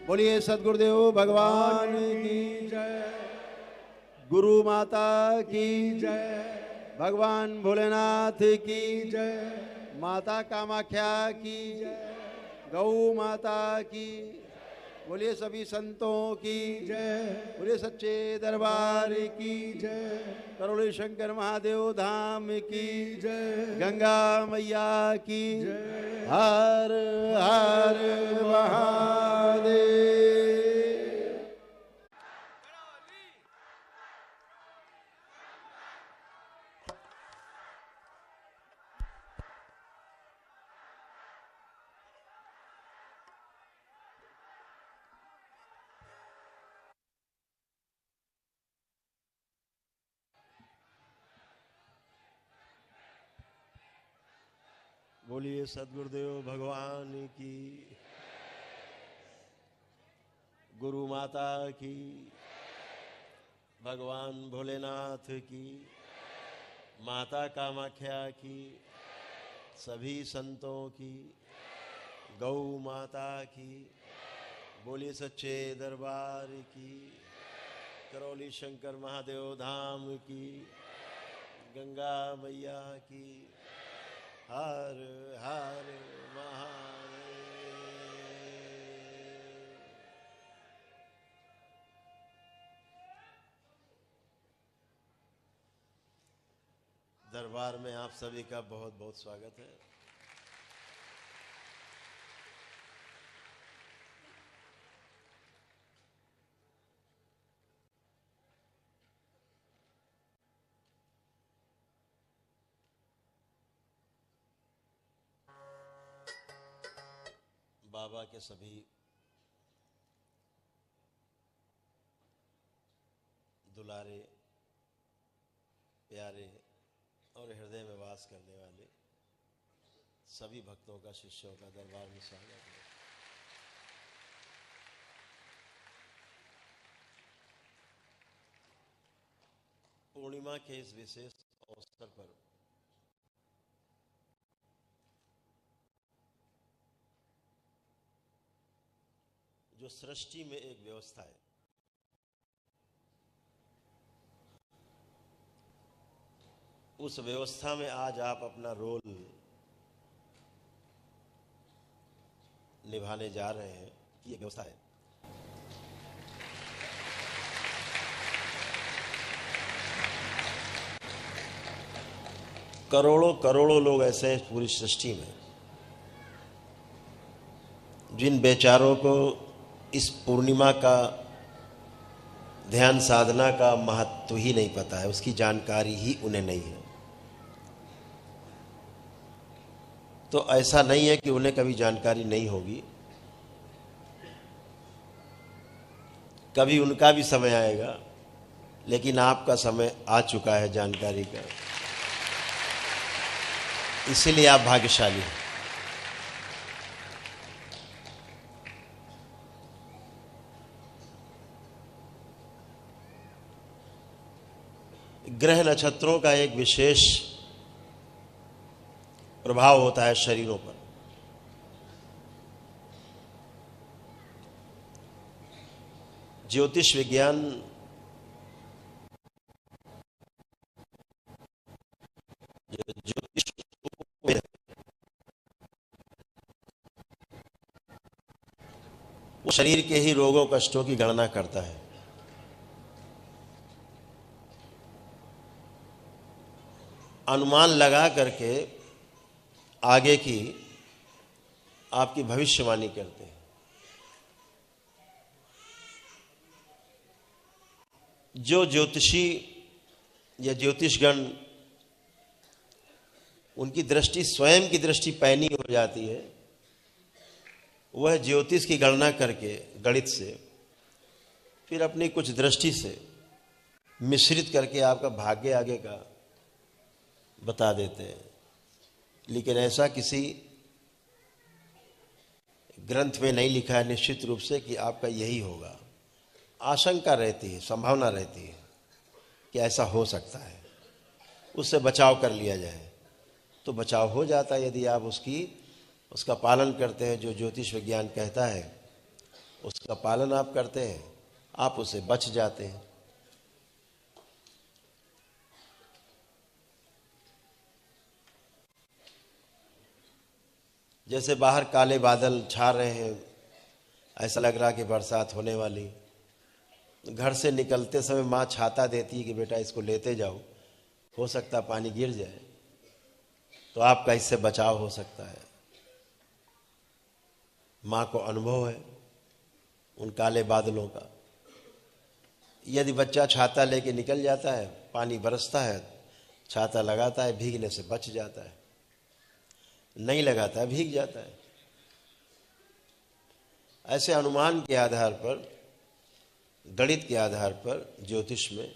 बोलिए सद्गुरुदेव भगवान की जय, गुरु माता की जय, भगवान भोलेनाथ की जय, माता कामाख्या की जय, गौ माता की। बोलिए सभी संतों की जय, बोलिए सच्चे दरबार की जय, करोली शंकर महादेव धाम की जय, गंगा मैया की जय। हर हर महादेव। बोलिए सद्गुरुदेव भगवान की, गुरु माता की, भगवान भोलेनाथ की, माता कामाख्या की, सभी संतों की, गौ माता की। बोलिए सच्चे दरबार की, करौली शंकर महादेव धाम की, गंगा मैया की। हर हर महादेव। दरबार में आप सभी का बहुत बहुत स्वागत है। बाबा के सभी दुलारे, प्यारे और हृदय में वास करने वाले सभी भक्तों का, शिष्यों का दरबार में स्वागत है। पूर्णिमा के इस विशेष अवसर पर जो सृष्टि में एक व्यवस्था है, उस व्यवस्था में आज आप अपना रोल निभाने जा रहे हैं। ये व्यवस्था है। करोड़ों करोड़ों लोग ऐसे हैं पूरी सृष्टि में जिन बेचारों को इस पूर्णिमा का, ध्यान साधना का महत्व ही नहीं पता है, उसकी जानकारी ही उन्हें नहीं है। तो ऐसा नहीं है कि उन्हें कभी जानकारी नहीं होगी, कभी उनका भी समय आएगा, लेकिन आपका समय आ चुका है जानकारी का। इसीलिए आप भाग्यशाली हैं। ग्रह नक्षत्रों का एक विशेष प्रभाव होता है शरीरों पर। ज्योतिष विज्ञान ज्योतिष वो शरीर के ही रोगों कष्टों की गणना करता है। अनुमान लगा करके आगे की आपकी भविष्यवाणी करते हैं। जो ज्योतिषी या ज्योतिषगण, उनकी दृष्टि स्वयं की दृष्टि पैनी हो जाती है, वह ज्योतिष की गणना करके गणित से फिर अपनी कुछ दृष्टि से मिश्रित करके आपका भाग्य आगे का बता देते हैं। लेकिन ऐसा किसी ग्रंथ में नहीं लिखा है निश्चित रूप से कि आपका यही होगा। आशंका रहती है, संभावना रहती है कि ऐसा हो सकता है, उससे बचाव कर लिया जाए तो बचाव हो जाता है यदि आप उसका पालन करते हैं। जो ज्योतिष विज्ञान कहता है उसका पालन आप करते हैं, आप उसे बच जाते हैं। जैसे बाहर काले बादल छा रहे हैं, ऐसा लग रहा कि बरसात होने वाली। घर से निकलते समय माँ छाता देती है कि बेटा इसको लेते जाओ, हो सकता पानी गिर जाए, तो आपका इससे बचाव हो सकता है। माँ को अनुभव है उन काले बादलों का। यदि बच्चा छाता लेके निकल जाता है, पानी बरसता है, छाता लगाता है, भीगने से बच जाता है, नहीं लगाता है भीग जाता है। ऐसे अनुमान के आधार पर, गणित के आधार पर ज्योतिष में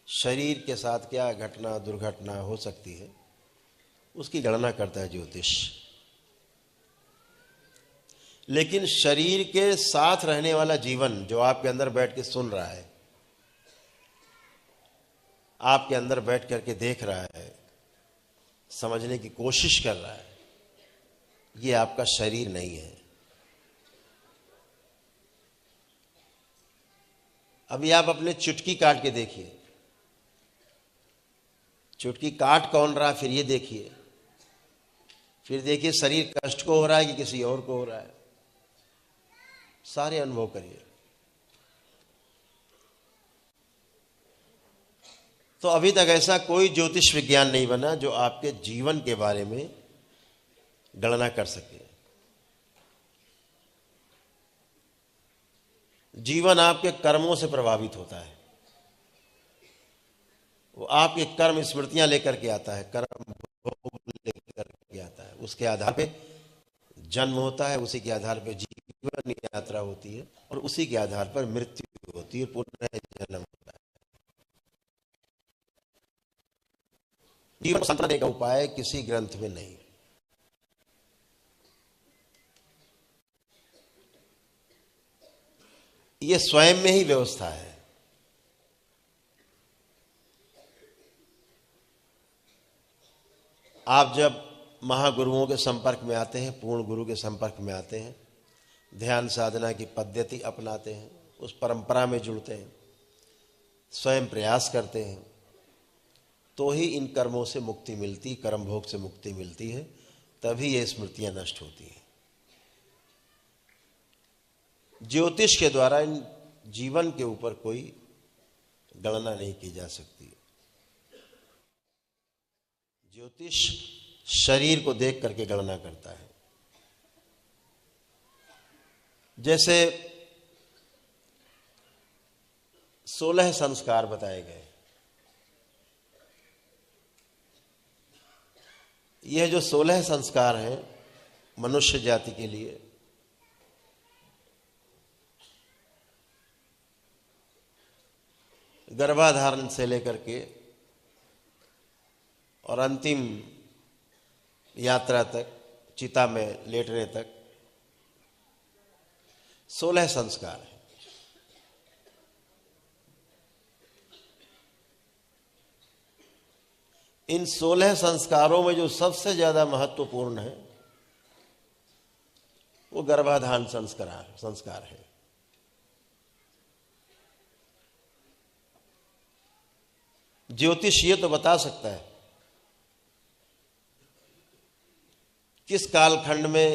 शरीर के साथ क्या घटना दुर्घटना हो सकती है उसकी गणना करता है ज्योतिष। लेकिन शरीर के साथ रहने वाला जीवन जो आपके अंदर बैठ के सुन रहा है, आपके अंदर बैठ करके देख रहा है, समझने की कोशिश कर रहा है, ये आपका शरीर नहीं है। अभी आप अपने चुटकी काट के देखिए, चुटकी काट कौन रहा, फिर ये देखिए, फिर देखिए शरीर कष्ट को हो रहा है कि किसी और को हो रहा है। सारे अनुभव करिए। तो अभी तक ऐसा कोई ज्योतिष विज्ञान नहीं बना जो आपके जीवन के बारे में गणना कर सके। जीवन आपके कर्मों से प्रभावित होता है। वो आपके कर्म स्मृतियां लेकर के आता है, कर्म भोग लेकर के आता है। उसके आधार पे जन्म होता है, उसी के आधार पे जीवन यात्रा होती है, और उसी के आधार पर मृत्यु होती है, पुनः जन्म होता है। जीवन सांत्वना का उपाय किसी ग्रंथ में नहीं। ये स्वयं में ही व्यवस्था है। आप जब महागुरुओं के संपर्क में आते हैं, पूर्ण गुरु के संपर्क में आते हैं, ध्यान साधना की पद्धति अपनाते हैं, उस परंपरा में जुड़ते हैं, स्वयं प्रयास करते हैं, तो ही इन कर्मों से मुक्ति मिलती, कर्म भोग से मुक्ति मिलती है। तभी ये स्मृतियां नष्ट होती हैं। ज्योतिष के द्वारा इन जीवन के ऊपर कोई गणना नहीं की जा सकती। ज्योतिष शरीर को देख करके गणना करता है। जैसे 16 संस्कार बताए गए। यह जो 16 संस्कार हैं मनुष्य जाति के लिए, गर्भाधारण से लेकर के और अंतिम यात्रा तक, चिता में लेटने तक 16 संस्कार हैं। इन 16 संस्कारों में जो सबसे ज्यादा महत्वपूर्ण है वो गर्भाधान संस्कार है। ज्योतिष ये तो बता सकता है किस कालखंड में,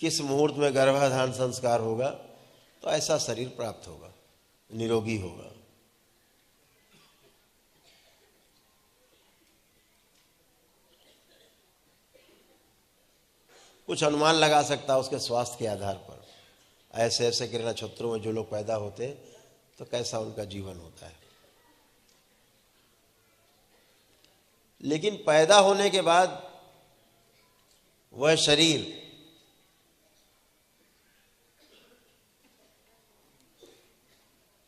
किस मुहूर्त में गर्भाधान संस्कार होगा तो ऐसा शरीर प्राप्त होगा, निरोगी होगा। कुछ अनुमान लगा सकता है उसके स्वास्थ्य के आधार पर। ऐसे ऐसे ग्रह नक्षत्रों में जो लोग पैदा होते हैं तो कैसा उनका जीवन होता है। लेकिन पैदा होने के बाद वह शरीर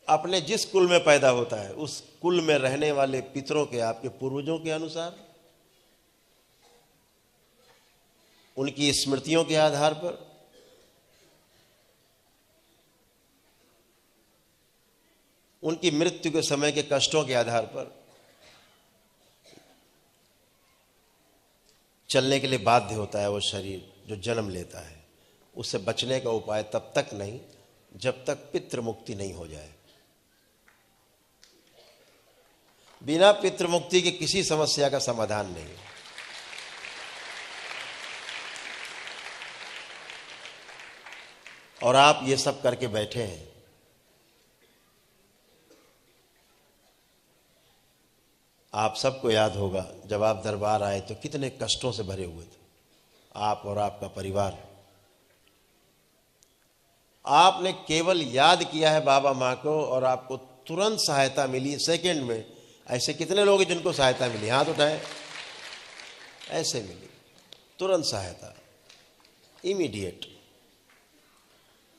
अपने जिस कुल में पैदा होता है उस कुल में रहने वाले पितरों के, आपके पूर्वजों के अनुसार, उनकी स्मृतियों के आधार पर, उनकी मृत्यु के समय के कष्टों के आधार पर चलने के लिए बाध्य होता है वो शरीर जो जन्म लेता है। उससे बचने का उपाय तब तक नहीं जब तक पितृ मुक्ति नहीं हो जाए। बिना पितृ मुक्ति के किसी समस्या का समाधान नहीं। और आप ये सब करके बैठे हैं। आप सबको याद होगा जब आप दरबार आए तो कितने कष्टों से भरे हुए थे आप और आपका परिवार। आपने केवल याद किया है बाबा माँ को और आपको तुरंत सहायता मिली सेकंड में। ऐसे कितने लोग हैं जिनको सहायता मिली? हाथ उठाएं। ऐसे मिली तुरंत सहायता, इमीडिएट।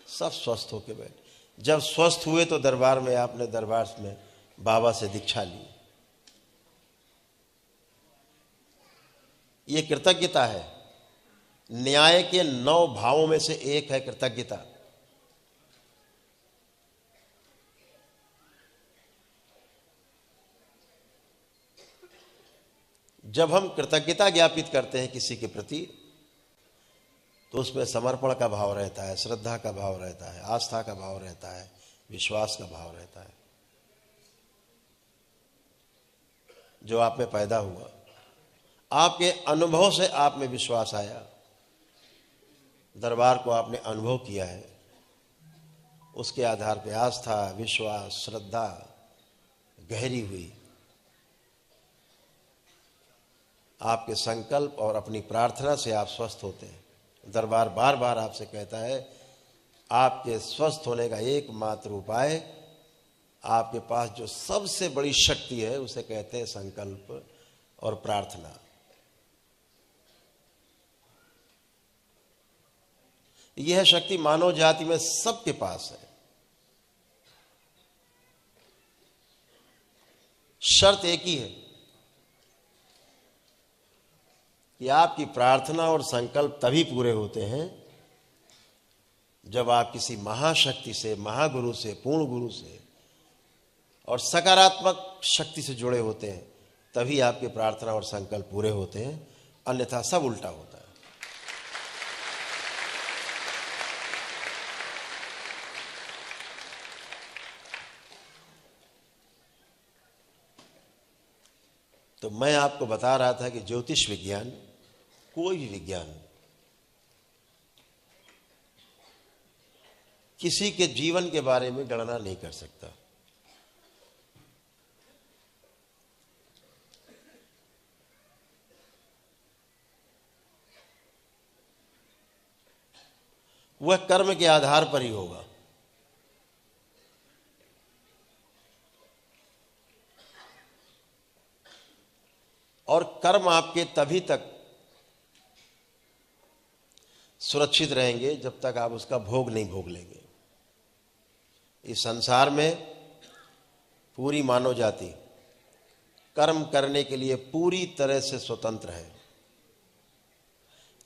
सब स्वस्थ होके बैठे। जब स्वस्थ हुए तो दरबार में आपने दरबार में बाबा से दीक्षा ली। ये कृतज्ञता है। न्याय के 9 भावों में से एक है कृतज्ञता। जब हम कृतज्ञता ज्ञापित करते हैं किसी के प्रति तो उसमें समर्पण का भाव रहता है, श्रद्धा का भाव रहता है, आस्था का भाव रहता है, विश्वास का भाव रहता है जो आप में पैदा हुआ। आपके अनुभव से आप में विश्वास आया, दरबार को आपने अनुभव किया है, उसके आधार पर आस्था, विश्वास, श्रद्धा गहरी हुई। आपके संकल्प और अपनी प्रार्थना से आप स्वस्थ होते हैं। दरबार बार बार आपसे कहता है आपके स्वस्थ होने का एकमात्र उपाय, आपके पास जो सबसे बड़ी शक्ति है उसे कहते हैं संकल्प और प्रार्थना। यह शक्ति मानव जाति में सबके पास है। शर्त एक ही है कि आपकी प्रार्थना और संकल्प तभी पूरे होते हैं जब आप किसी महाशक्ति से, महागुरु से, पूर्ण गुरु से और सकारात्मक शक्ति से जुड़े होते हैं। तभी आपकी प्रार्थना और संकल्प पूरे होते हैं, अन्यथा सब उल्टा होता है। तो मैं आपको बता रहा था कि ज्योतिष विज्ञान, कोई भी विज्ञान किसी के जीवन के बारे में गणना नहीं कर सकता। वह कर्म के आधार पर ही होगा। और कर्म आपके तभी तक सुरक्षित रहेंगे जब तक आप उसका भोग नहीं भोग लेंगे। इस संसार में पूरी मानव जाति कर्म करने के लिए पूरी तरह से स्वतंत्र है,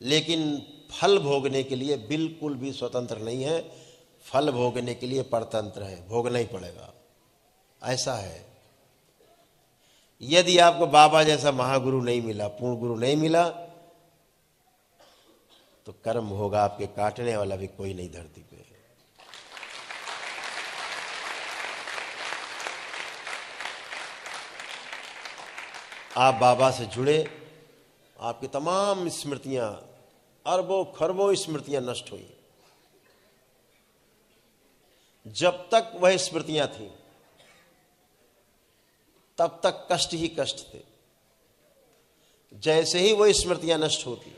लेकिन फल भोगने के लिए बिल्कुल भी स्वतंत्र नहीं है। फल भोगने के लिए परतंत्र है, भोगना ही पड़ेगा। ऐसा है। यदि आपको बाबा जैसा महागुरु नहीं मिला, पूर्ण गुरु नहीं मिला, तो कर्म होगा आपके काटने वाला भी कोई नहीं धरती पे। आप बाबा से जुड़े, आपकी तमाम स्मृतियां, अरबों खरबों स्मृतियां नष्ट हुई। जब तक वह स्मृतियां थीं तब तक कष्ट ही कष्ट थे। जैसे ही वह स्मृतियां नष्ट होती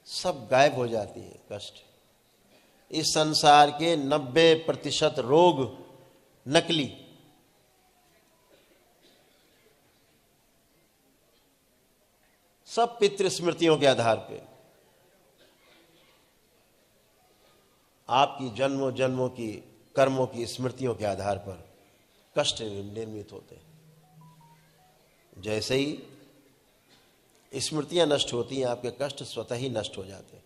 सब गायब हो जाती है कष्ट। इस संसार के 90% रोग नकली। सब पितृ स्मृतियों के आधार पे। आपकी जन्मों जन्मों की कर्मों की स्मृतियों के आधार पर कष्ट निर्मित होते हैं। जैसे ही स्मृतियां नष्ट होती हैं, आपके कष्ट स्वतः ही नष्ट हो जाते हैं।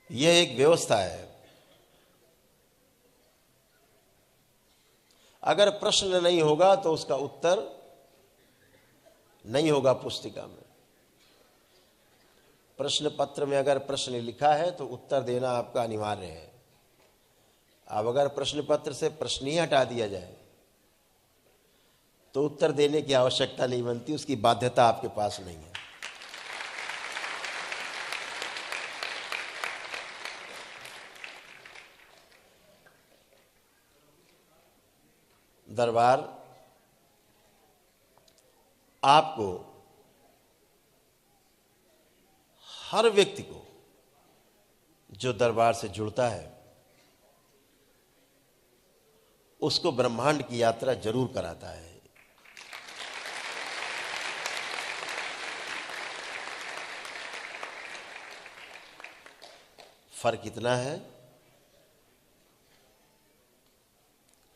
यह एक व्यवस्था है। अगर प्रश्न नहीं होगा तो उसका उत्तर नहीं होगा पुस्तिका में। प्रश्न पत्र में अगर प्रश्न लिखा है तो उत्तर देना आपका अनिवार्य है। अब अगर प्रश्न पत्र से प्रश्न ही हटा दिया जाए तो उत्तर देने की आवश्यकता नहीं बनती, उसकी बाध्यता आपके पास नहीं है। दरबार आपको, हर व्यक्ति को जो दरबार से जुड़ता है उसको ब्रह्मांड की यात्रा जरूर कराता है। फर्क इतना है,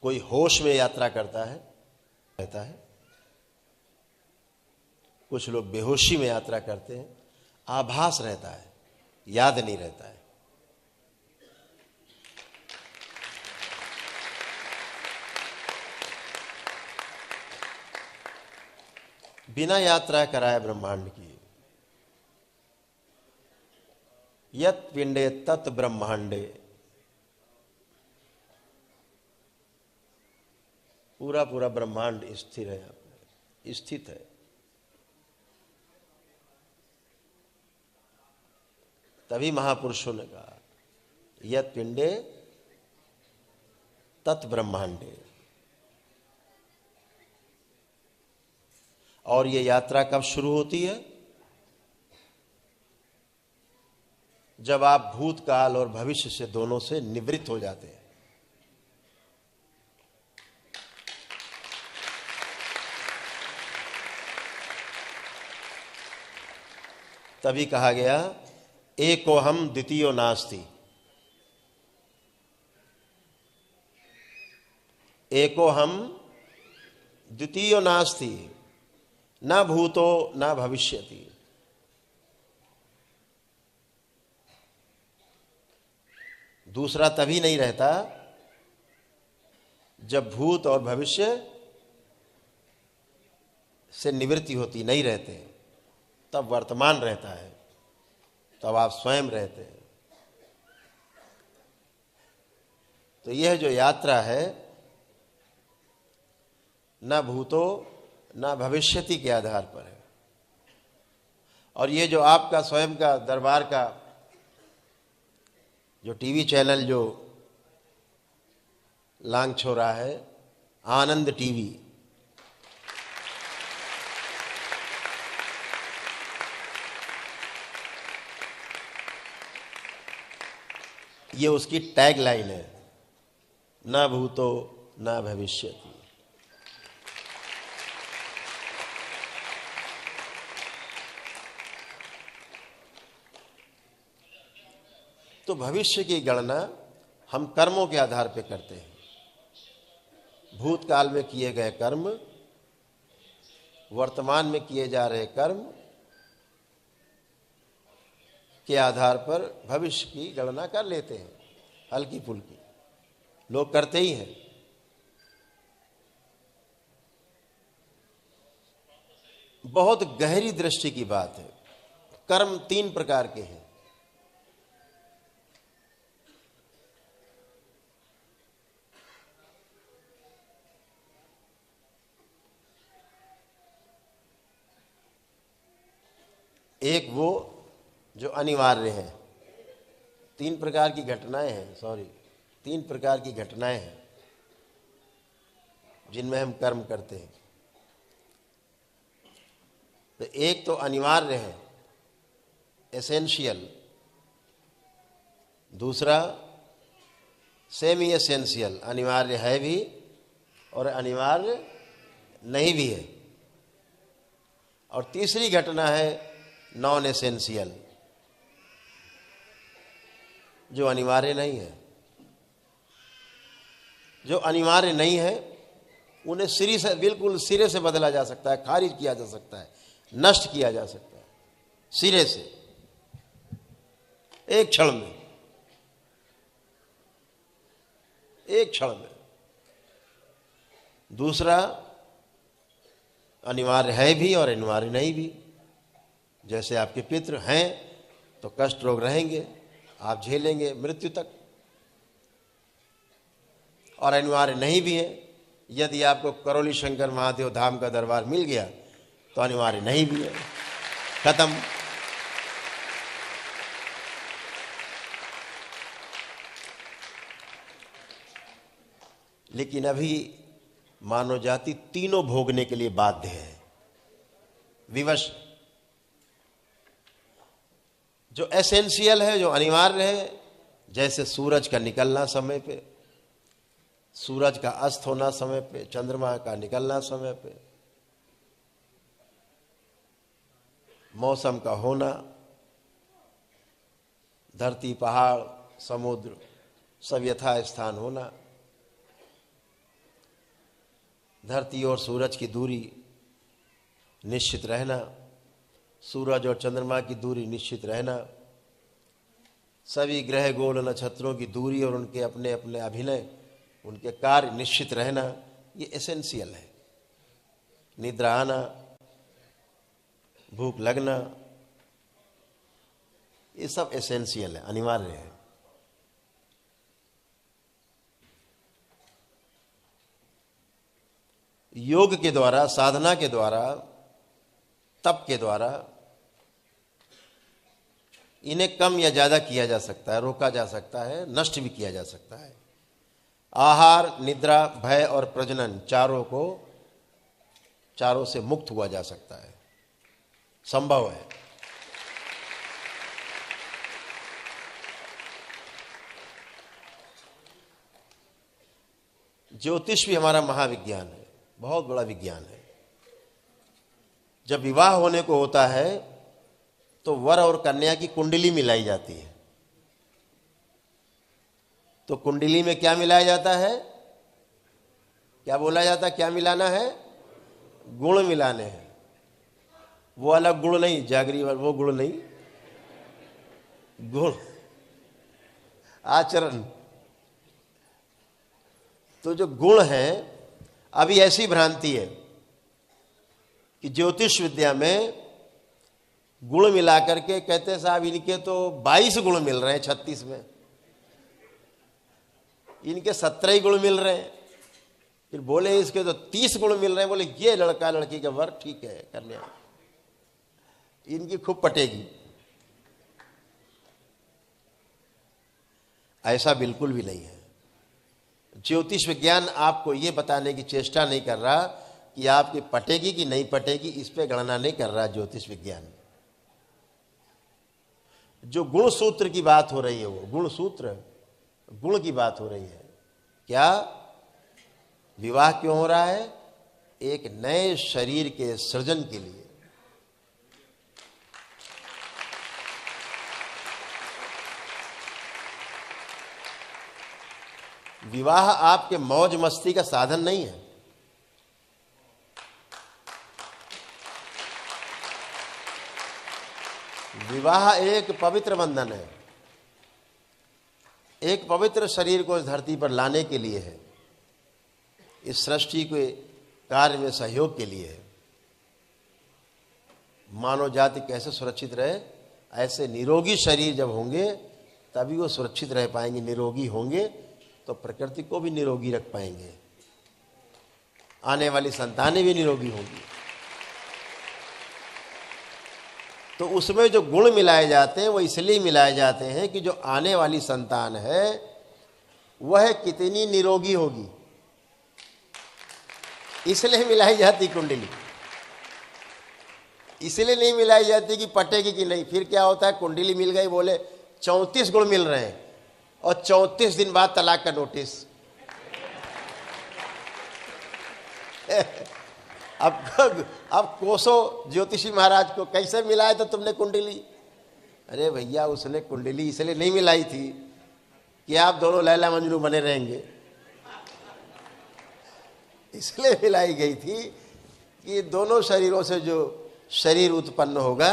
कोई होश में यात्रा करता है रहता है, कुछ लोग बेहोशी में यात्रा करते हैं, आभास रहता है, याद नहीं रहता है। बिना यात्रा कराए ब्रह्मांड की, यत् पिंडे तत् ब्रह्मांडे, पूरा पूरा ब्रह्मांड स्थिर है, स्थित है। तभी महापुरुषों ने कहा यत् पिंडे तत् ब्रह्मांडे। और ये यात्रा कब शुरू होती है? जब आप भूतकाल और भविष्य से दोनों से निवृत्त हो जाते हैं। तभी कहा गया एकोहम द्वितीयो नास्ति। एकोहम द्वितीयो नास्ति, न भूतो न भविष्यति। दूसरा तभी नहीं रहता जब भूत और भविष्य से निवृत्ति होती, नहीं रहते, तब वर्तमान रहता है, तब आप स्वयं रहते हैं। तो यह जो यात्रा है न भूतो न भविष्यति के आधार पर है। और ये जो आपका स्वयं का दरबार का जो टीवी चैनल जो लॉन्च हो रहा है, आनंद टीवी, ये उसकी टैग लाइन है, न भूतो न भविष्यति। तो भविष्य की गणना हम कर्मों के आधार पर करते हैं। भूतकाल में किए गए कर्म, वर्तमान में किए जा रहे कर्म के आधार पर भविष्य की गणना कर लेते हैं। हल्की फुल्की लोग करते ही हैं। बहुत गहरी दृष्टि की बात है। कर्म 3 प्रकार के हैं। एक वो जो अनिवार्य है, 3 प्रकार की घटनाएं हैं, 3 प्रकार की घटनाएं हैं जिनमें हम कर्म करते हैं। तो एक तो अनिवार्य है, एसेंशियल। दूसरा सेमी एसेंशियल, अनिवार्य है भी और अनिवार्य नहीं भी है। और तीसरी घटना है नॉन एसेंशियल, जो अनिवार्य नहीं है। जो अनिवार्य नहीं है उन्हें बिल्कुल सिरे से बदला जा सकता है, खारिज किया जा सकता है, नष्ट किया जा सकता है, सिरे से, एक क्षण में, एक क्षण में। दूसरा अनिवार्य है भी और अनिवार्य नहीं भी। जैसे आपके पितृ हैं तो कष्ट रोग रहेंगे, आप झेलेंगे मृत्यु तक। और अनिवार्य नहीं भी है, यदि आपको करौली शंकर महादेव धाम का दरबार मिल गया तो अनिवार्य नहीं भी है, खत्म। लेकिन अभी मानव जाति तीनों भोगने के लिए बाध्य है, विवश। जो एसेंशियल है, जो अनिवार्य है, जैसे सूरज का निकलना समय पे, सूरज का अस्त होना समय पे, चंद्रमा का निकलना समय पे, मौसम का होना, धरती पहाड़ समुद्र सब यथा स्थान होना, धरती और सूरज की दूरी निश्चित रहना, सूरज और चंद्रमा की दूरी निश्चित रहना, सभी ग्रह गोल नक्षत्रों की दूरी और उनके अपने अपने अभिनय, उनके कार्य निश्चित रहना, ये एसेंशियल है। निद्रा आना, भूख लगना, ये सब एसेंशियल है, अनिवार्य है। योग के द्वारा, साधना के द्वारा, तप के द्वारा इन्हें कम या ज्यादा किया जा सकता है, रोका जा सकता है, नष्ट भी किया जा सकता है। आहार, निद्रा, भय और प्रजनन चारों से मुक्त हुआ जा सकता है, संभव है। ज्योतिष भी हमारा महाविज्ञान है, बहुत बड़ा विज्ञान है। जब विवाह होने को होता है तो वर और कन्या की कुंडली मिलाई जाती है। तो कुंडली में क्या मिलाया जाता है? क्या बोला जाता है? क्या मिलाना है? गुण मिलाने हैं। वो अलग गुण नहीं, जागरी वो गुण नहीं, गुण आचरण। तो जो गुण है, अभी ऐसी भ्रांति है कि ज्योतिष विद्या में गुण मिलाकर के कहते हैं साहब इनके तो 22 गुण मिल रहे हैं 36 में, इनके 17 ही गुण मिल रहे हैं। फिर बोले इसके तो 30 गुण मिल रहे हैं। बोले ये लड़का लड़की का वर्ग ठीक है, कन्या इनकी खूब पटेगी। ऐसा बिल्कुल भी नहीं है। ज्योतिष विज्ञान आपको ये बताने की चेष्टा नहीं कर रहा कि आपकी पटेगी कि नहीं पटेगी, इस पे गणना नहीं कर रहा ज्योतिष विज्ञान। जो गुण सूत्र की बात हो रही है, वो गुण सूत्र, गुण की बात हो रही है। क्या विवाह क्यों हो रहा है? एक नए शरीर के सृजन के लिए। विवाह आपके मौज मस्ती का साधन नहीं है। विवाह एक पवित्र बंधन है, एक पवित्र शरीर को इस धरती पर लाने के लिए है, इस सृष्टि के कार्य में सहयोग के लिए है। मानव जाति कैसे सुरक्षित रहे? ऐसे निरोगी शरीर जब होंगे तभी वो सुरक्षित रह पाएंगे। निरोगी होंगे तो प्रकृति को भी निरोगी रख पाएंगे, आने वाली संतानें भी निरोगी होंगी। तो उसमें जो गुण मिलाए जाते हैं वो इसलिए मिलाए जाते हैं कि जो आने वाली संतान है वह कितनी निरोगी होगी, इसलिए मिलाई जाती कुंडली। इसलिए नहीं मिलाई जाती कि पटेगी कि नहीं। फिर क्या होता है, कुंडली मिल गई, बोले 34 गुण मिल रहे हैं और 34 दिन बाद तलाक का नोटिस। अब कोसो ज्योतिषी महाराज को, कैसे मिलाया था तुमने कुंडली? अरे भैया उसने कुंडली इसलिए नहीं मिलाई थी कि आप दोनों लैला मजनू बने रहेंगे, इसलिए मिलाई गई थी कि दोनों शरीरों से जो शरीर उत्पन्न होगा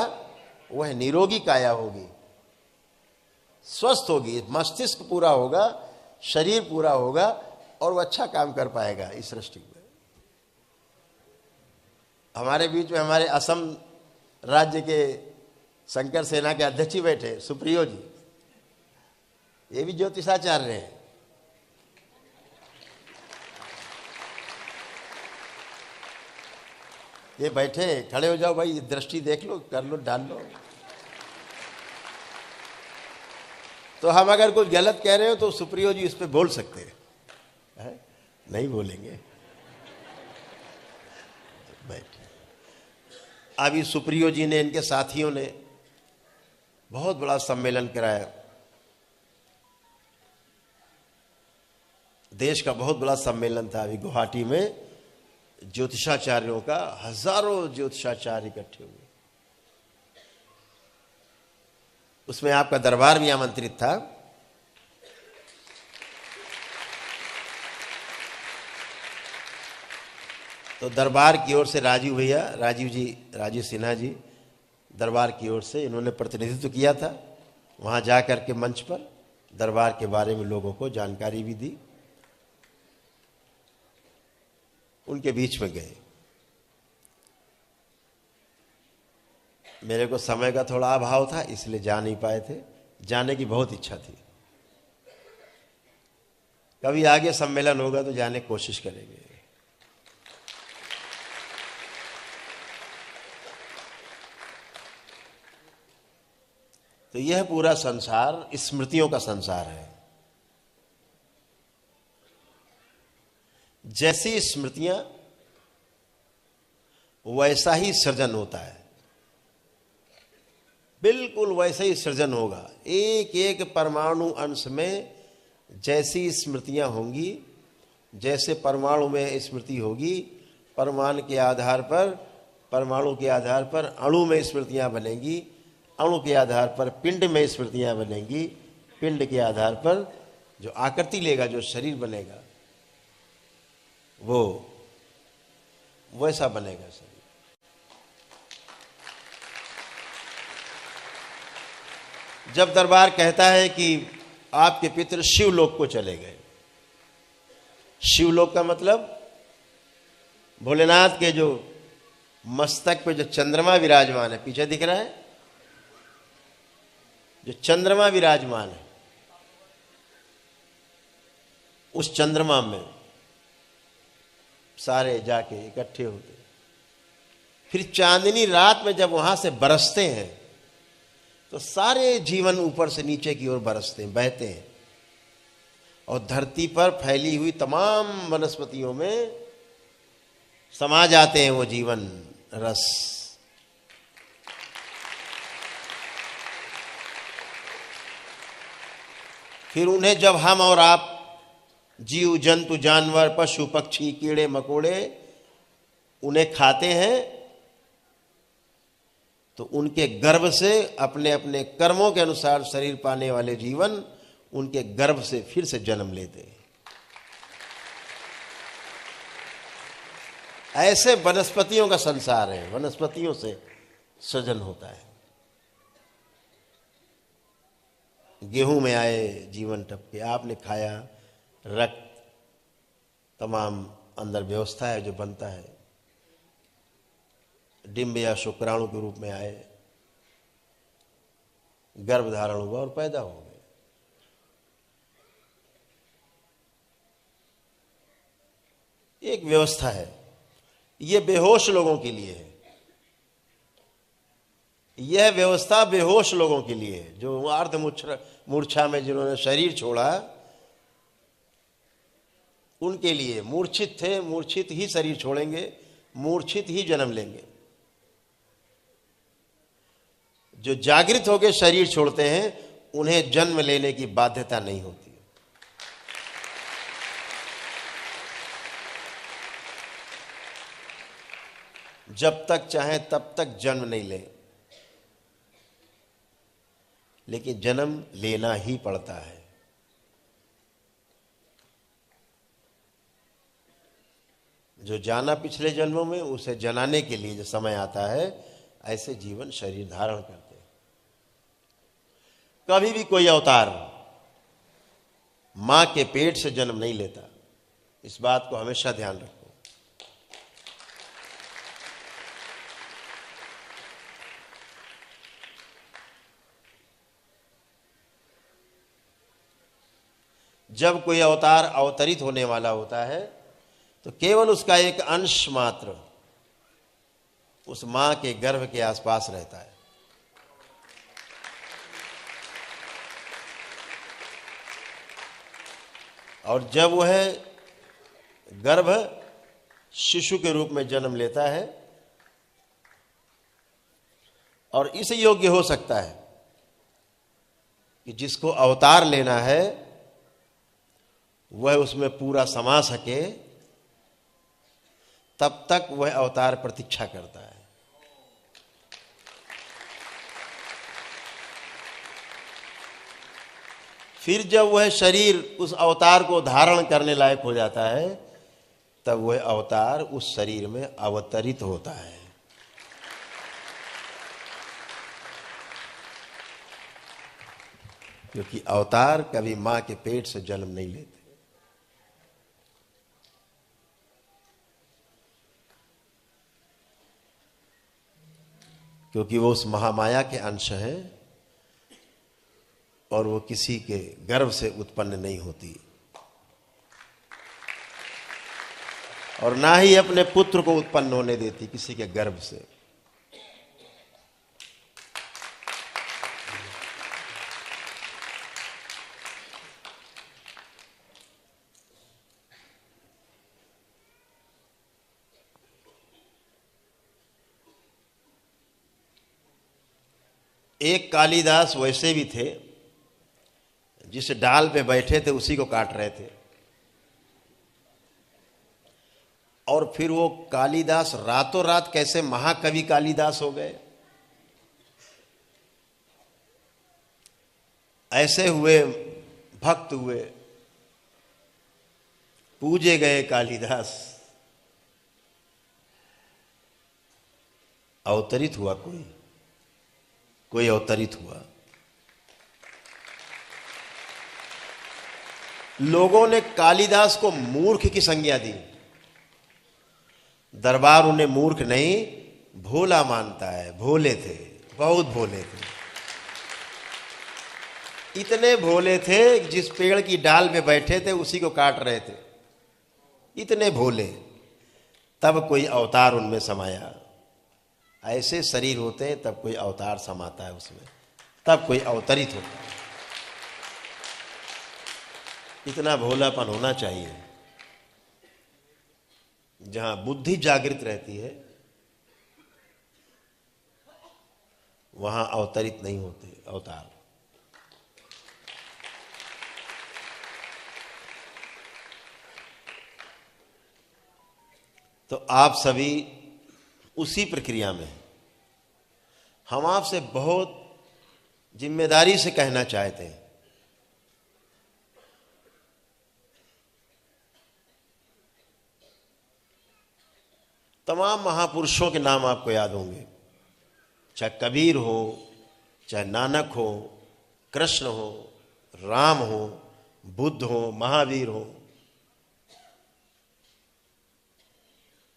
वह निरोगी काया होगी, स्वस्थ होगी, मस्तिष्क पूरा होगा, शरीर पूरा होगा और वह अच्छा काम कर पाएगा इस सृष्टि में। हमारे बीच में हमारे असम राज्य के शंकर सेना के अध्यक्ष ही बैठे, सुप्रियो जी, ये भी ज्योतिषाचार्य हैं। ये बैठे, खड़े हो जाओ भाई, दृष्टि देख लो, कर लो, डाल लो। तो हम अगर कुछ गलत कह रहे हो तो सुप्रियो जी इस पे बोल सकते हैं, नहीं बोलेंगे। बैठे। अभी सुप्रियो जी ने, इनके साथियों ने बहुत बड़ा सम्मेलन कराया, देश का बहुत बड़ा सम्मेलन था अभी गुवाहाटी में, ज्योतिषाचार्यों का, हजारों ज्योतिषाचार्य इकट्ठे हुए। उसमें आपका दरबार भी आमंत्रित था। तो दरबार की ओर से राजीव भैया, राजीव सिन्हा जी, दरबार की ओर से इन्होंने प्रतिनिधित्व किया था। वहां जाकर के मंच पर दरबार के बारे में लोगों को जानकारी भी दी। उनके बीच में गए। मेरे को समय का थोड़ा अभाव था, इसलिए जा नहीं पाए थे, जाने की बहुत इच्छा थी। कभी आगे सम्मेलन होगा तो जाने की कोशिश करेंगे। तो यह पूरा संसार स्मृतियों का संसार है। जैसी स्मृतियां वैसा ही सृजन होता है, बिल्कुल वैसा ही सृजन होगा। एक एक परमाणु अंश में जैसी स्मृतियां होंगी, जैसे परमाणु में स्मृति होगी, परमाणु के आधार पर, परमाणु के आधार पर अणु में स्मृतियां बनेंगी, अणु के आधार पर पिंड में स्मृतियां बनेंगी, पिंड के आधार पर जो आकृति लेगा, जो शरीर बनेगा, वो वैसा बनेगा शरीर। जब दरबार कहता है कि आपके पितृ शिवलोक को चले गए, शिवलोक का मतलब भोलेनाथ के जो मस्तक पे जो चंद्रमा विराजमान है, पीछे दिख रहा है जो चंद्रमा विराजमान है, उस चंद्रमा में सारे जाके इकट्ठे होते। फिर चांदनी रात में जब वहां से बरसते हैं तो सारे जीवन ऊपर से नीचे की ओर बरसते हैं, बहते हैं, और धरती पर फैली हुई तमाम वनस्पतियों में समा जाते हैं वो जीवन रस। फिर उन्हें जब हम और आप, जीव जंतु जानवर पशु पक्षी कीड़े मकोड़े उन्हें खाते हैं, तो उनके गर्भ से अपने अपने कर्मों के अनुसार शरीर पाने वाले जीवन उनके गर्भ से फिर से जन्म लेते हैं। ऐसे वनस्पतियों का संसार है, वनस्पतियों से सृजन होता है। गेहूं में आए जीवन टपके, आपने खाया, रक्त, तमाम अंदर व्यवस्था है जो बनता है, डिंब या शुक्राणु के रूप में आए, गर्भ धारण हुआ और पैदा हो गए। एक व्यवस्था है, ये बेहोश लोगों के लिए है। यह व्यवस्था बेहोश लोगों के लिए है, जो अर्ध मूर्छा में जिन्होंने शरीर छोड़ा, उनके लिए। मूर्छित थे, मूर्छित ही शरीर छोड़ेंगे, मूर्छित ही जन्म लेंगे। जो जागृत होकर शरीर छोड़ते हैं उन्हें जन्म लेने की बाध्यता नहीं होती। जब तक चाहे तब तक जन्म नहीं लें, लेकिन जन्म लेना ही पड़ता है। जो जाना पिछले जन्मों में, उसे जनाने के लिए जो समय आता है, ऐसे जीवन शरीर धारण करते हैं। कभी भी कोई अवतार मां के पेट से जन्म नहीं लेता, इस बात को हमेशा ध्यान रखो। जब कोई अवतार अवतरित होने वाला होता है तो केवल उसका एक अंश मात्र उस मां के गर्भ के आसपास रहता है। और जब वह गर्भ शिशु के रूप में जन्म लेता है और इस योग्य हो सकता है कि जिसको अवतार लेना है वह उसमें पूरा समा सके, तब तक वह अवतार प्रतीक्षा करता है। फिर जब वह शरीर उस अवतार को धारण करने लायक हो जाता है तब वह अवतार उस शरीर में अवतरित होता है। क्योंकि अवतार कभी मां के पेट से जन्म नहीं लेते। क्योंकि वो उस महामाया के अंश हैं और वो किसी के गर्भ से उत्पन्न नहीं होती और ना ही अपने पुत्र को उत्पन्न होने देती किसी के गर्भ से। एक कालिदास वैसे भी थे जिस डाल पे बैठे थे उसी को काट रहे थे। और फिर वो कालिदास रातों रात कैसे महाकवि कालिदास हो गए, ऐसे हुए, भक्त हुए, पूजे गए कालिदास। अवतरित हुआ कोई अवतरित हुआ। लोगों ने कालिदास को मूर्ख की संज्ञा दी। दरबार उन्हें मूर्ख नहीं भोला मानता है। भोले थे, बहुत भोले थे। इतने भोले थे जिस पेड़ की डाल पे बैठे थे उसी को काट रहे थे। इतने भोले। तब कोई अवतार उनमें समाया। ऐसे शरीर होते हैं तब कोई अवतार समाता है उसमें, तब कोई अवतरित होता है। इतना भोलापन होना चाहिए। जहां बुद्धि जागृत रहती है वहां अवतरित नहीं होते अवतार। तो आप सभी उसी प्रक्रिया में। हम आपसे बहुत जिम्मेदारी से कहना चाहते हैं, तमाम महापुरुषों के नाम आपको याद होंगे, चाहे कबीर हो, चाहे नानक हो, कृष्ण हो, राम हो, बुद्ध हो, महावीर हो।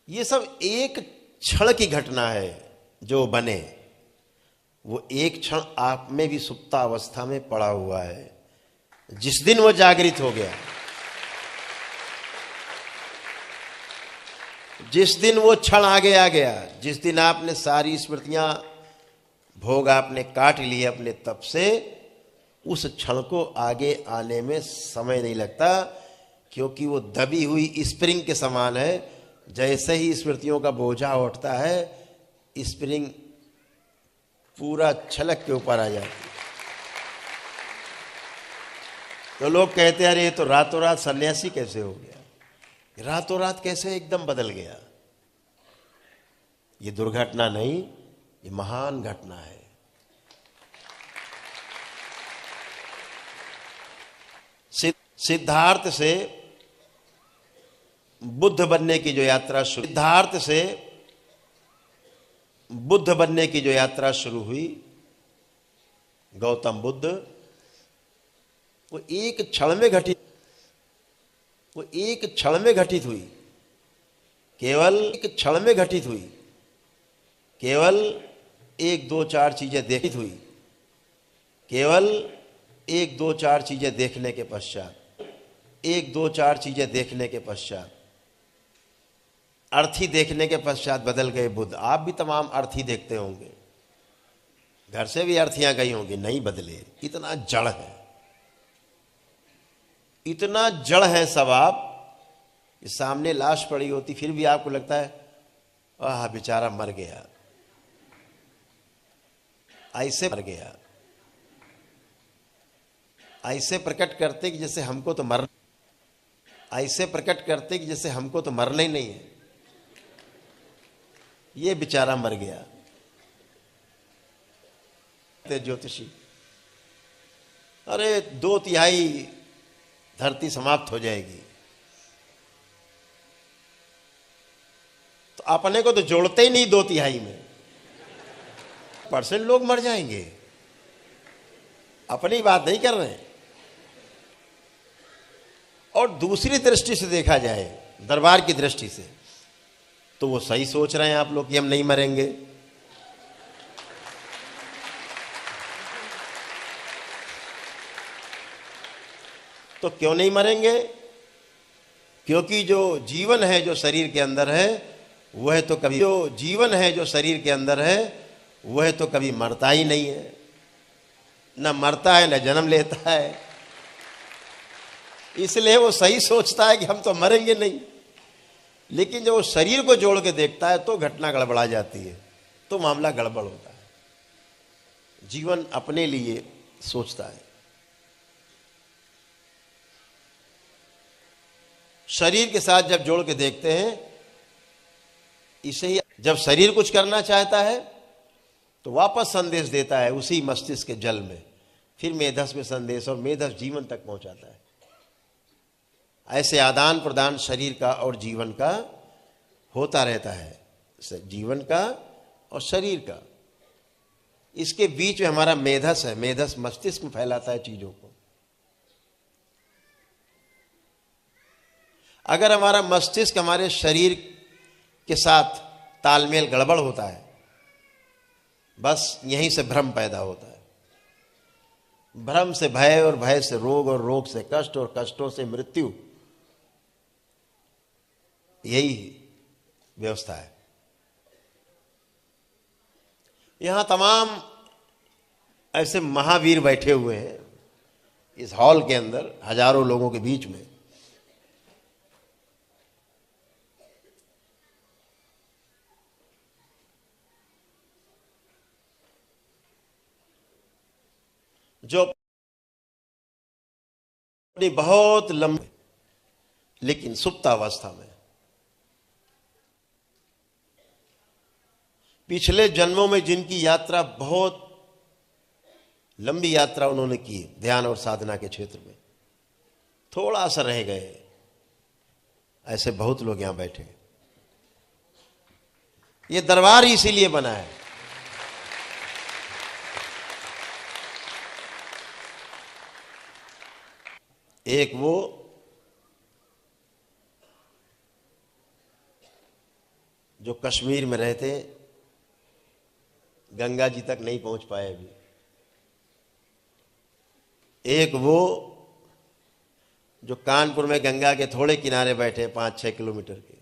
ये सब एक क्षण की घटना है जो बने। वो एक क्षण आप में भी सुप्ता अवस्था में पड़ा हुआ है। जिस दिन वो जागृत हो गया, जिस दिन वो क्षण आगे आ गया, जिस दिन आपने सारी स्मृतियां भोग आपने काट लिए अपने तप से, उस क्षण को आगे आने में समय नहीं लगता। क्योंकि वो दबी हुई स्प्रिंग के समान है। जैसे ही स्मृतियों का बोझा उठता है, स्प्रिंग पूरा छलक के ऊपर आ जाती है। तो लोग कहते हैं अरे ये तो रातों रात सन्यासी कैसे हो गया, रातों रात कैसे एकदम बदल गया। ये दुर्घटना नहीं, ये महान घटना है। सिद्धार्थ से बुद्ध बनने की जो यात्रा शुरू, सिद्धार्थ से बुद्ध बनने की जो यात्रा शुरू हुई, गौतम बुद्ध, वो एक क्षण में घटित, वो एक क्षण में घटित हुई। केवल एक क्षण में घटित हुई। केवल एक दो चार चीजें देखित हुई। केवल एक दो चार चीजें देखने के पश्चात एक दो चार चीजें देखने के पश्चात, अर्थी देखने के पश्चात बदल गए बुद्ध। आप भी तमाम अर्थी देखते होंगे, घर से भी अर्थियां गई होंगी, नहीं बदले। इतना जड़ है, इतना जड़ है सब। आप सामने लाश पड़ी होती फिर भी आपको लगता है आह बेचारा मर गया, ऐसे मर गया, ऐसे प्रकट करते कि जैसे हमको तो मर, ऐसे प्रकट करते कि जैसे हमको तो मरना ही नहीं है, ये बेचारा मर गया। ज्योतिषी, अरे 2/3 धरती समाप्त हो जाएगी, तो अपने को तो जोड़ते ही नहीं 2/3 में, % लोग मर जाएंगे। अपनी बात नहीं कर रहे हैं। और दूसरी दृष्टि से देखा जाए, दरबार की दृष्टि से, तो वो सही सोच रहे हैं आप लोग कि हम नहीं मरेंगे। तो क्यों नहीं मरेंगे? क्योंकि जो जीवन है जो शरीर के अंदर है वह तो कभी, जो जीवन है जो शरीर के अंदर है वह तो कभी मरता ही नहीं है, न मरता है न जन्म लेता है। इसलिए वो सही सोचता है कि हम तो मरेंगे नहीं। लेकिन जब वो शरीर को जोड़ के देखता है तो घटना गड़बड़ा जाती है, तो मामला गड़बड़ होता है। जीवन अपने लिए सोचता है। शरीर के साथ जब जोड़ के देखते हैं, इसे ही जब शरीर कुछ करना चाहता है तो वापस संदेश देता है उसी मस्तिष्क के जल में, फिर मेधस में संदेश, और मेधस जीवन तक पहुंचाता है। ऐसे आदान प्रदान शरीर का और जीवन का होता रहता है, जीवन का और शरीर का। इसके बीच में हमारा मेधस है, मेधस मस्तिष्क में फैलाता है चीजों को। अगर हमारा मस्तिष्क हमारे शरीर के साथ तालमेल गड़बड़ होता है, बस यहीं से भ्रम पैदा होता है। भ्रम से भय, और भय से रोग, और रोग से कष्ट, और कष्टों से मृत्यु। यही व्यवस्था है। यहां तमाम ऐसे महावीर बैठे हुए हैं इस हॉल के अंदर, हजारों लोगों के बीच में। जो अपनी बहुत लंबे लेकिन सुप्तावस्था में, पिछले जन्मों में जिनकी यात्रा, बहुत लंबी यात्रा उन्होंने की ध्यान और साधना के क्षेत्र में, थोड़ा सा रह गए, ऐसे बहुत लोग यहां बैठे। ये दरबार इसीलिए बना है। एक वो जो कश्मीर में रहते, गंगा जी तक नहीं पहुंच पाए अभी। एक वो जो कानपुर में गंगा के थोड़े किनारे बैठे 5-6 किलोमीटर के।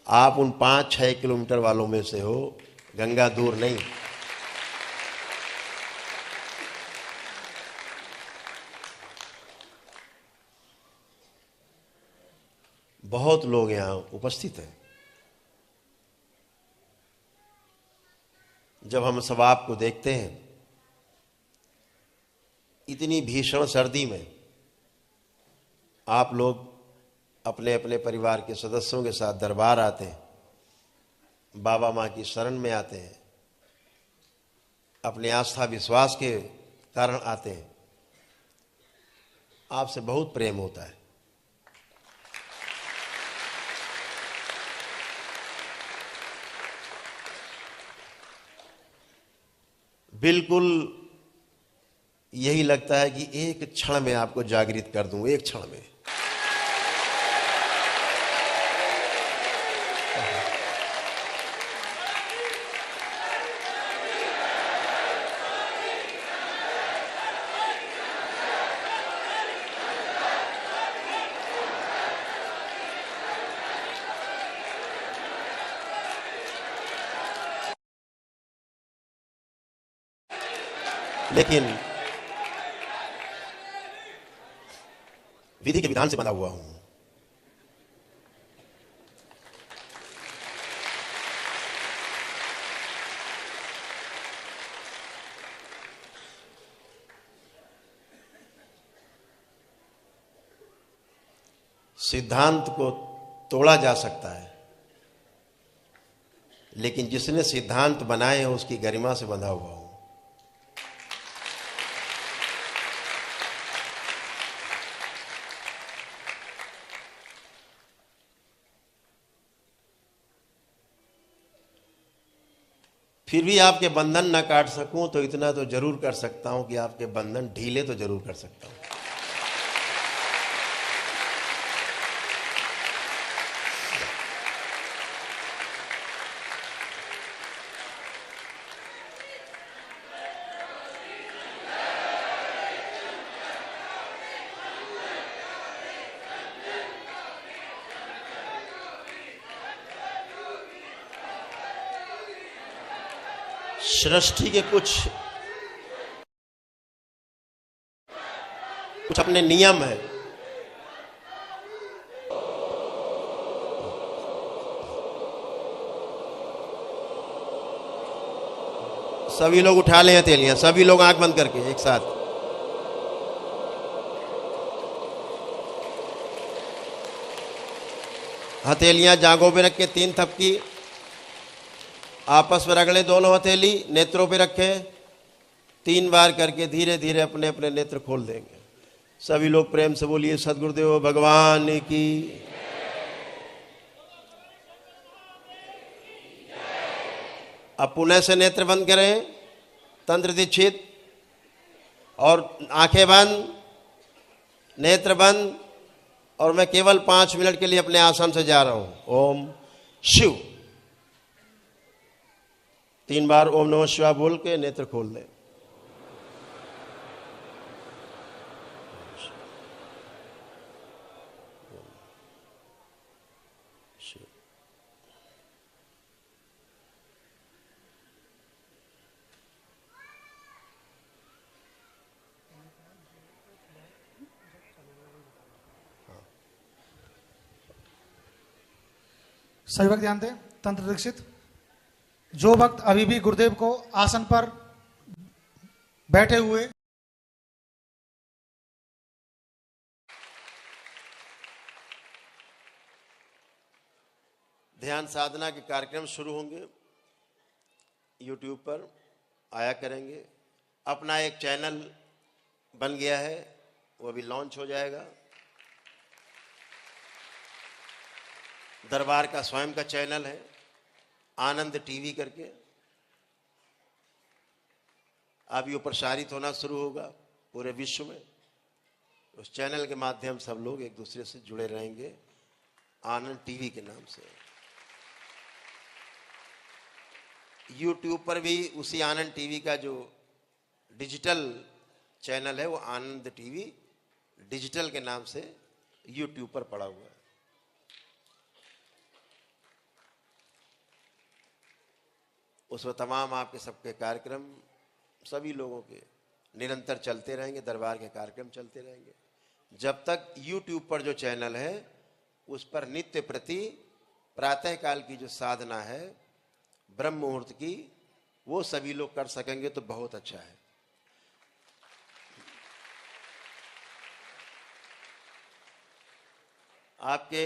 आप उन 5-6 किलोमीटर वालों में से हो, गंगा दूर नहीं। बहुत लोग यहां उपस्थित हैं। जब हम सब आपको देखते हैं इतनी भीषण सर्दी में, आप लोग अपने अपने परिवार के सदस्यों के साथ दरबार आते हैं, बाबा माँ की शरण में आते हैं, अपने आस्था विश्वास के कारण आते हैं, आपसे बहुत प्रेम होता है। बिल्कुल यही लगता है कि एक क्षण में आपको जागृत कर दूं, एक क्षण में। लेकिन विधि के विधान से बंधा हुआ हूं। सिद्धांत को तोड़ा जा सकता है, लेकिन जिसने सिद्धांत बनाए हैं उसकी गरिमा से बंधा हुआ हूं। फिर भी आपके बंधन न काट सकूं तो इतना तो जरूर कर सकता हूं कि आपके बंधन ढीले तो जरूर कर सकता हूं। सृष्टि के कुछ अपने नियम है। सभी लोग उठा लें हथेलियां, सभी लोग आंख बंद करके एक साथ। हथेलियां जांघों पे रख के 3 थपकी आपस में रगड़े, दोनों हथेली नेत्रों पे रखें। 3 बार करके धीरे धीरे अपने अपने नेत्र खोल देंगे। सभी लोग प्रेम से बोलिए सद्गुरुदेव भगवान की। अब पुनः से नेत्र बंद करें, तंत्र दीक्षित, और आंखें बंद, नेत्र बंद, और मैं केवल 5 मिनट के लिए अपने आसन से जा रहा हूं। ओम शिव 3 बार ओम नमः शिवाय बोल के नेत्र खोल दें। सभी भक्त ध्यान दें। तंत्र दीक्षित, जो भक्त अभी भी गुरुदेव को आसन पर बैठे हुए ध्यान साधना के कार्यक्रम शुरू होंगे, YouTube पर आया करेंगे। अपना एक चैनल बन गया है, वो भी लॉन्च हो जाएगा। दरबार का स्वयं का चैनल है, आनंद टीवी करके। अब ये प्रसारित होना शुरू होगा पूरे विश्व में। उस चैनल के माध्यम सब लोग एक दूसरे से जुड़े रहेंगे, आनंद टीवी के नाम से। YouTube पर भी उसी आनंद टीवी का जो डिजिटल चैनल है, वो आनंद टीवी डिजिटल के नाम से YouTube पर पड़ा हुआ है। उसमें तमाम आपके सबके कार्यक्रम सभी लोगों के निरंतर चलते रहेंगे। दरबार के कार्यक्रम चलते रहेंगे जब तक YouTube पर जो चैनल है उस पर नित्य प्रति प्रातःकाल की जो साधना है ब्रह्म मुहूर्त की, वो सभी लोग कर सकेंगे तो बहुत अच्छा है। आपके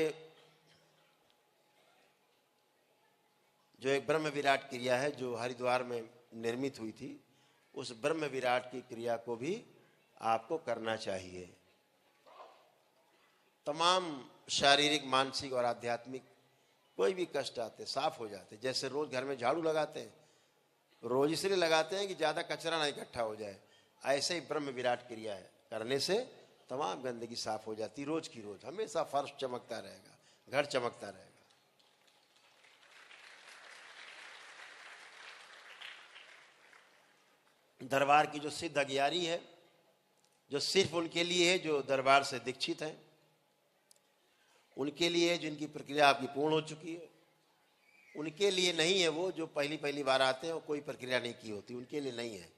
जो एक ब्रह्म विराट क्रिया है जो हरिद्वार में निर्मित हुई थी, उस ब्रह्म विराट की क्रिया को भी आपको करना चाहिए। तमाम शारीरिक, मानसिक और आध्यात्मिक कोई भी कष्ट आते साफ हो जाते। जैसे रोज घर में झाड़ू लगाते हैं, रोज इसलिए लगाते हैं कि ज्यादा कचरा ना इकट्ठा हो जाए, ऐसे ही ब्रह्म विराट क्रिया है, करने से तमाम गंदगी साफ हो जाती। रोज की रोज हमेशा फर्श चमकता रहेगा, घर चमकता रहेगा। दरबार की जो सिद्ध अगियारी है, जो सिर्फ उनके लिए है जो दरबार से दीक्षित हैं, उनके लिए जिनकी प्रक्रिया आपकी पूर्ण हो चुकी है। उनके लिए नहीं है वो जो पहली बार आते हैं और कोई प्रक्रिया नहीं की होती, उनके लिए नहीं है।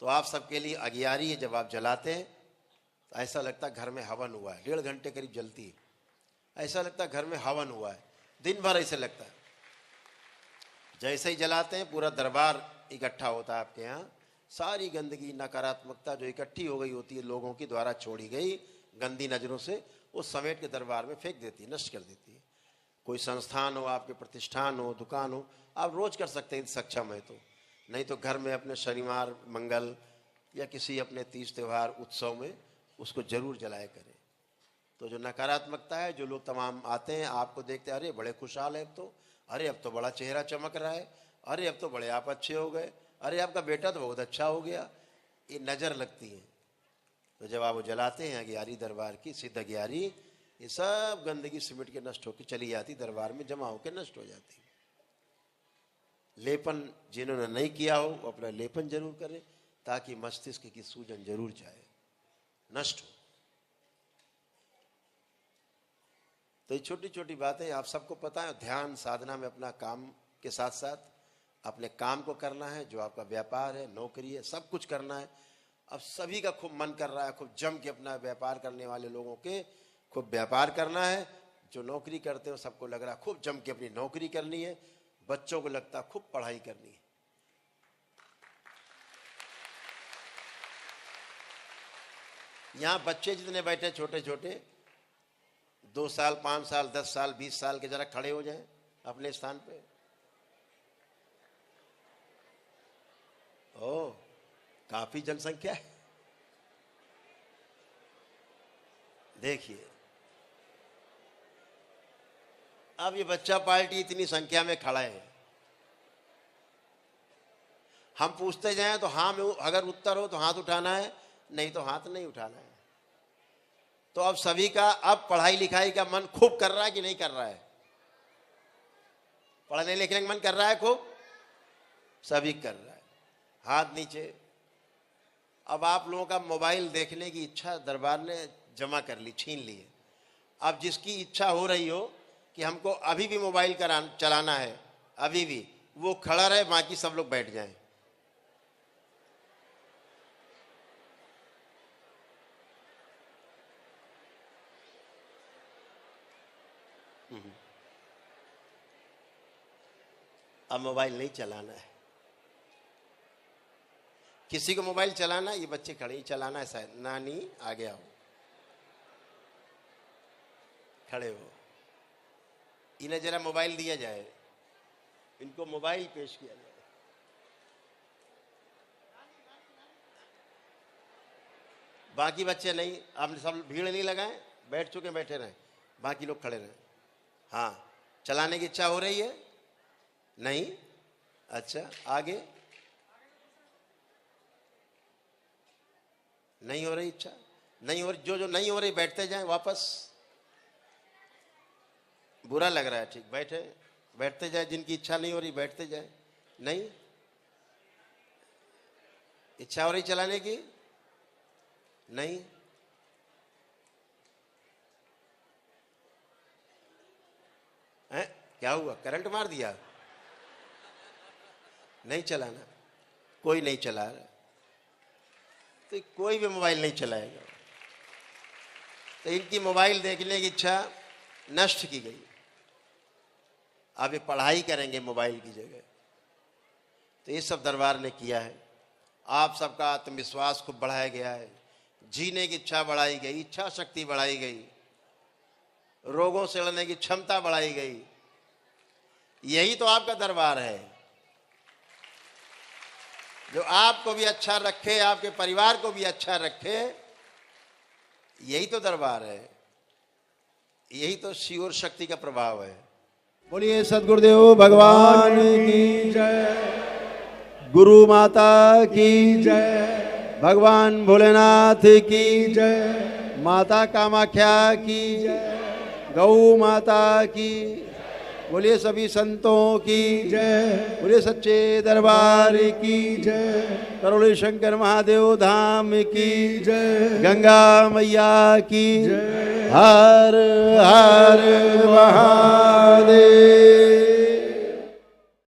तो आप सबके लिए अगियारी है, जब आप जलाते हैं तो ऐसा लगता है घर में हवन हुआ है। 1.5 घंटे करीब जलती है, ऐसा लगता है घर में हवन हुआ है, दिन भर ऐसे लगता है। जैसे ही जलाते हैं पूरा दरबार इकट्ठा होता है आपके यहाँ। सारी गंदगी, नकारात्मकता जो इकट्ठी हो गई होती है लोगों की द्वारा छोड़ी गई गंदी नज़रों से, वो समेट के दरबार में फेंक देती है, नष्ट कर देती है। कोई संस्थान हो, आपके प्रतिष्ठान हो, दुकान हो, आप रोज कर सकते हैं सक्षम है तो, नहीं तो घर में अपने शनिवार मंगल या किसी अपने तीज त्यौहार उत्सव में उसको जरूर जलाया करें। तो जो नकारात्मकता है, जो लोग तमाम आते हैं आपको देखते हैं, अरे बड़े खुशहाल है अब तो, अरे अब तो बड़ा चेहरा चमक रहा है, अरे अब तो बड़े आप अच्छे हो गए, अरे आपका बेटा तो बहुत अच्छा हो गया, ये नज़र लगती है। तो जब आप वो जलाते हैं अगियारी दरबार की, सिद्ध अगियारी, ये सब गंदगी सिमट के नष्ट होकर चली जाती, दरबार में जमा होकर नष्ट हो जाती। लेपन जिन्होंने नहीं किया हो वो अपना लेपन जरूर करें, ताकि मस्तिष्क की सूजन जरूर जाए, नष्ट हो। तो ये छोटी छोटी बातें आप सबको पता है। ध्यान साधना में अपना काम के साथ साथ अपने काम को करना है, जो आपका व्यापार है, नौकरी है, सब कुछ करना है। अब सभी का खूब मन कर रहा है, खूब जम के अपना व्यापार करने वाले लोगों के खूब व्यापार करना है। जो नौकरी करते हो सबको लग रहा है खूब जम के अपनी नौकरी करनी है। बच्चों को लगता है खूब पढ़ाई करनी है। यहाँ बच्चे जितने बैठे छोटे छोटे, 2 साल, 5 साल, 10 साल, 20 साल के, जरा खड़े हो जाएं अपने स्थान पे। ओ, काफी जनसंख्या है। देखिए अब ये बच्चा पार्टी इतनी संख्या में खड़ा है, हम पूछते जाएं तो हाँ में अगर उत्तर हो तो हाथ उठाना है, नहीं तो हाथ नहीं उठाना है। तो अब सभी का अब पढ़ाई लिखाई का मन खूब कर रहा है कि नहीं कर रहा है? पढ़ने लिखने का मन कर रहा है खूब, सभी कर रहा है। हाथ नीचे। अब आप लोगों का मोबाइल देखने की इच्छा दरबार ने जमा कर ली, छीन ली है। अब जिसकी इच्छा हो रही हो कि हमको अभी भी मोबाइल चलाना है, अभी भी, वो खड़ा रहे, बाकी सब लोग बैठ जाएं। अब मोबाइल नहीं चलाना है। किसी को मोबाइल चलाना, ये बच्चे खड़े ही चलाना है शायद। नानी आगे आओ, खड़े हो, इन्हें जरा मोबाइल दिया जाए, इनको मोबाइल पेश किया जाए। बाकी बच्चे नहीं, आपने सब भीड़ नहीं लगाए, बैठ चुके, बैठे रहे, बाकी लोग खड़े रहे। हाँ, चलाने की इच्छा हो रही है? नहीं? अच्छा, आगे नहीं हो रही इच्छा, नहीं हो रही, जो नहीं हो रही बैठते जाएं वापस। बुरा लग रहा है, ठीक, बैठते जाए। जिनकी इच्छा नहीं हो रही बैठते जाए। नहीं इच्छा हो रही चलाने की? नहीं। है क्या हुआ, करंट मार दिया? नहीं चलाना, कोई नहीं चला रहा, तो कोई भी मोबाइल नहीं चलाएगा। तो इनकी मोबाइल देखने की इच्छा नष्ट की गई। अब ये पढ़ाई करेंगे मोबाइल की जगह। तो ये सब दरबार ने किया है। आप सबका आत्मविश्वास खूब बढ़ाया गया है, जीने की इच्छा बढ़ाई गई, इच्छा शक्ति बढ़ाई गई, रोगों से लड़ने की क्षमता बढ़ाई गई। यही तो आपका दरबार है, जो आपको भी अच्छा रखे, आपके परिवार को भी अच्छा रखे। यही तो दरबार है, यही तो शिव और शक्ति का प्रभाव है। बोलिए सद्गुरुदेव भगवान की जय, गुरु माता की जय, भगवान भोलेनाथ की जय, माता कामाख्या की जय, गौ माता की। बोलिए सभी संतों की जय, बोलिए सच्चे दरबार की जय, करोली शंकर महादेव धाम की जय, गंगा मैया की जय, हर हर